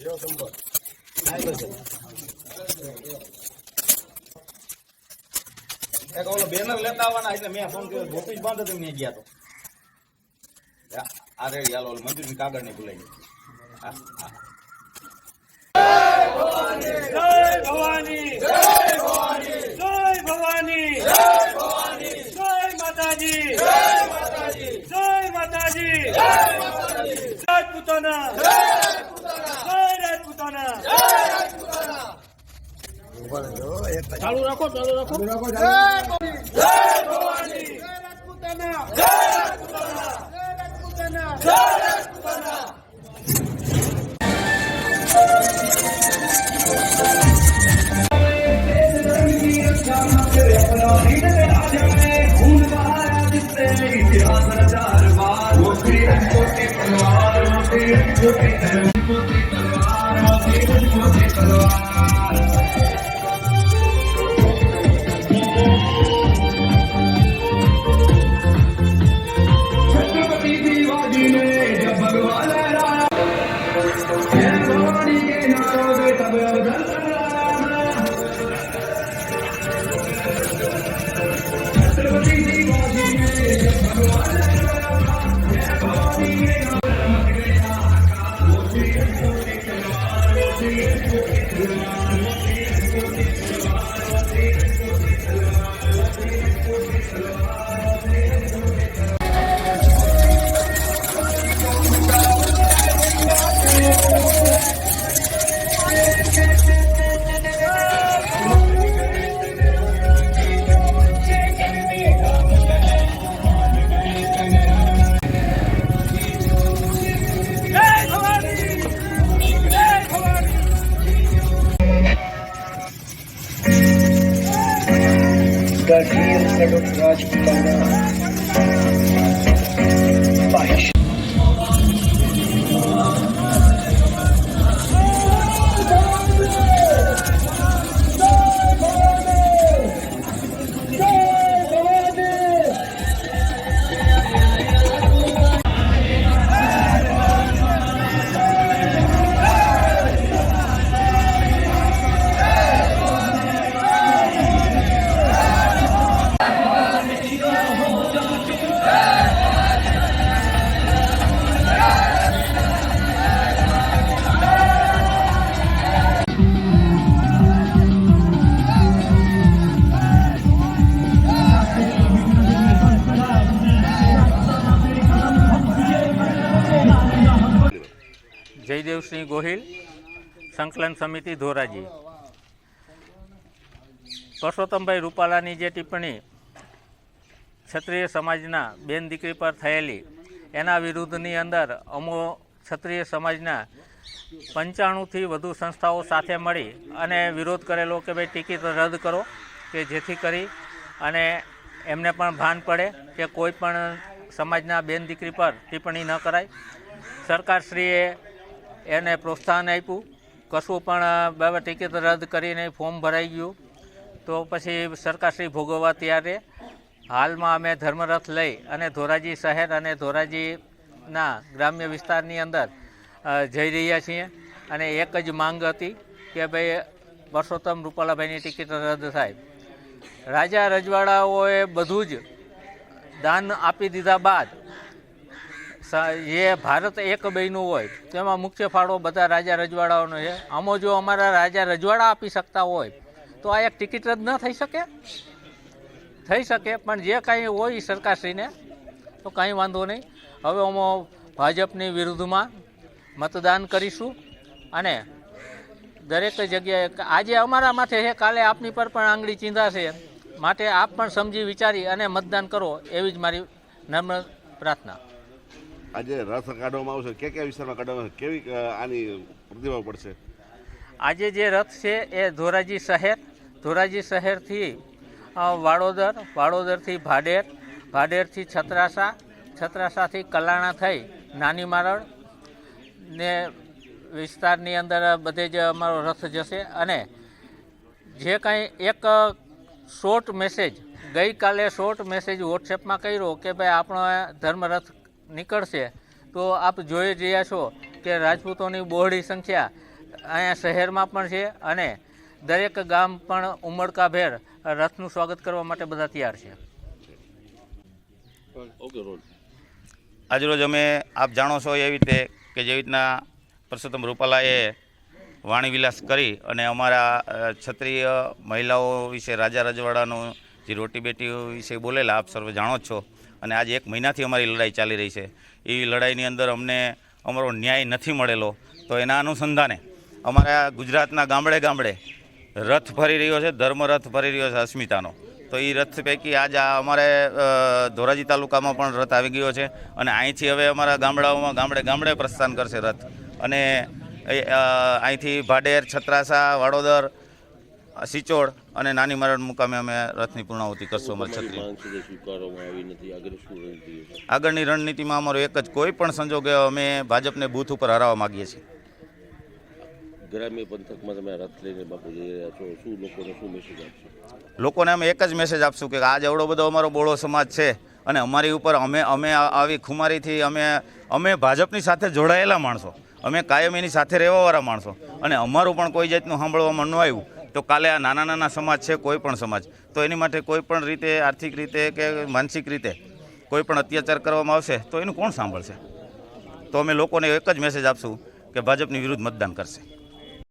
એક ઓલો બેનર લેતા આવવાના એટલે મેં ફોન કર્યો ઓફિસ બંધ હતી મેં ગયા તો આ રેડી હાલો મંજૂરી કાગળ નહીં ભૂલાઈ ભવાની જય ભવાની જય ભવાની જય ભવાની જય માતાજી જય માતાજી જય માતાજી જય માતાજી રાજપૂતાના જય રાજપૂતાના જય રાજપૂતાના ચાલુ રાખો જય ભવાની જય રાજપૂતાના જય રાજપૂતાના જય રાજપૂતાના જય રાજપૂતાના જયદેવસિંહ ગોહિલ, સંકલન સમિતિ ધોરાજી. પરસોત્તમભાઈ રૂપાલાની જે ટિપ્પણી ક્ષત્રિય સમાજના બેન દીકરી પર થયેલી એના વિરુદ્ધની અંદર અમો ક્ષત્રિય સમાજના 95થી વધુ સંસ્થાઓ સાથે મળી અને વિરોધ કરેલો કે ભાઈ ટિકિટ રદ કરો, કે જેથી કરી અને એમને પણ ભાન પડે કે કોઈ પણ સમાજના બેન દીકરી પર ટિપ્પણી ન કરાય. સરકારશ્રીએ એને પ્રોત્સાહન આપ્યું, કશું પણ બાબા ટિકિટ રદ કરીને ફોર્મ ભરાઈ ગયું તો પછી સરકારશ્રી ભોગવવા ત્યારે હાલમાં અમે ધર્મરથ લઈ અને ધોરાજી શહેર અને ધોરાજીના ગ્રામ્ય વિસ્તારની અંદર જઈ રહ્યા છીએ અને એક જ માંગ હતી કે ભાઈ પરસોત્તમ રૂપાલાભાઈની ટિકિટ રદ થાય. રાજા રજવાડાઓએ બધું જ દાન આપી દીધા બાદ જે ભારત એક બન્યું હોય તેમાં મુખ્ય ફાળો બધા રાજા રજવાડાઓનો છે. આમાં જો અમારા રાજા રજવાડા આપી શકતા હોય તો આ એક ટિકિટ રદ ન થઈ શકે? થઈ શકે, પણ જે કાંઈ હોય સરકારશ્રીને તો કાંઈ વાંધો નહીં. હવે અમે ભાજપની વિરુદ્ધમાં મતદાન કરીશું અને દરેક જગ્યાએ આજે અમારા માથે છે, કાલે આપની પર પણ આંગળી ચીંધાશે, માટે આપ પણ સમજી વિચારી અને મતદાન કરો એવી જ મારી નમ્ર પ્રાર્થના. આજે રથ કાઢવામાં આવશે, કયા વિસ્તારમાં કાઢવામાં આવશે, કેવી આની પ્રતિભાવ પડશે? આજે જે રથ છે એ ધોરાજી શહેર, ધોરાજી શહેરથી વાડોદર, વાડોદરથી ભાડેર, ભાડેરથી છત્રાસા, છત્રાસાથી કલાણા થઈ નાની મારડ ને વિસ્તારની અંદર બધે જ અમારો રથ જશે. અને જે કાંઈ એક શોર્ટ મેસેજ ગઈકાલે શોર્ટ મેસેજ વોટ્સએપમાં કર્યો કે ભાઈ આપણો ધર્મરથ નીકળશે, તો આપ જોઈ રહ્યા છો કે રાજપૂતોની બહોળી સંખ્યા અહીંયા શહેરમાં પણ છે અને દરેક ગામ પણ ઉમળકાભેર રથનું સ્વાગત કરવા માટે બધા તૈયાર છે. આજરોજ અમે આપ જાણો છો એવી રીતે કે જેવી રીતના પરસોત્તમ રૂપાલાએ વાણીવિલાસ કરી અને અમારા ક્ષત્રિય મહિલાઓ વિશે રાજા રજવાડાનું જે રોટી બેટી વિશે બોલેલા આપ સર્વે જાણો જ છો. અને આજે 1 મહિનાથી અમારી લડાઈ ચાલી રહી છે. એ લડાઈની અંદર અમને અમારો ન્યાય નથી મળેલો, તો એના અનુસંધાને અમારા ગુજરાતના ગામડે ગામડે રથ ફરી રહ્યો છે, ધર્મરથ ફરી રહ્યો છે અસ્મિતાનો. તો એ રથ પૈકી આજ અમારે ધોરાજી તાલુકામાં પણ રથ આવી ગયો છે અને અહીંથી હવે અમારા ગામડાઓમાં ગામડે ગામડે પ્રસ્થાન કરશે રથ. અને અહીંથી ભાડેર, છત્રાસા, વાડોદર, સિચોડ અને નાની મરણ મુકામે અમે રથની પૂર્ણાહુતિ કરશું. અમારે ક્ષત્રિય આગળની રણનીતિમાં અમારો એક જ, કોઈ પણ સંજોગે અમે ભાજપને બૂથ ઉપર હરાવવા માગીએ છીએ. ગ્રામ્ય પંથકમાં તમે રથ લઈને બાપુ જઈ રહ્યા છો, શું લોકોને શું મેસેજ આપશો? લોકોને અમે એક જ મેસેજ આપશું કે આજ એવડો બધો અમારો બોળો સમાજ છે અને અમારી ઉપર અમે આવી ખુમારીથી અમે ભાજપની સાથે જોડાયેલા માણસો, અમે કાયમ એની સાથે રહેવાવાળા માણસો, અને અમારું પણ કોઈ જાતનું સાંભળવામાં ન આવ્યું તો કાલે આ નાના નાના સમાજ છે, કોઈ પણ સમાજ, તો એની માટે કોઈ પણ રીતે આર્થિક રીતે કે માનસિક રીતે કોઈ પણ અત્યાચાર કરવામાં આવશે તો એનું કોણ સાંભળશે? તો અમે લોકોને એક જ મેસેજ આપશું કે ભાજપની વિરુદ્ધ મતદાન કરશે.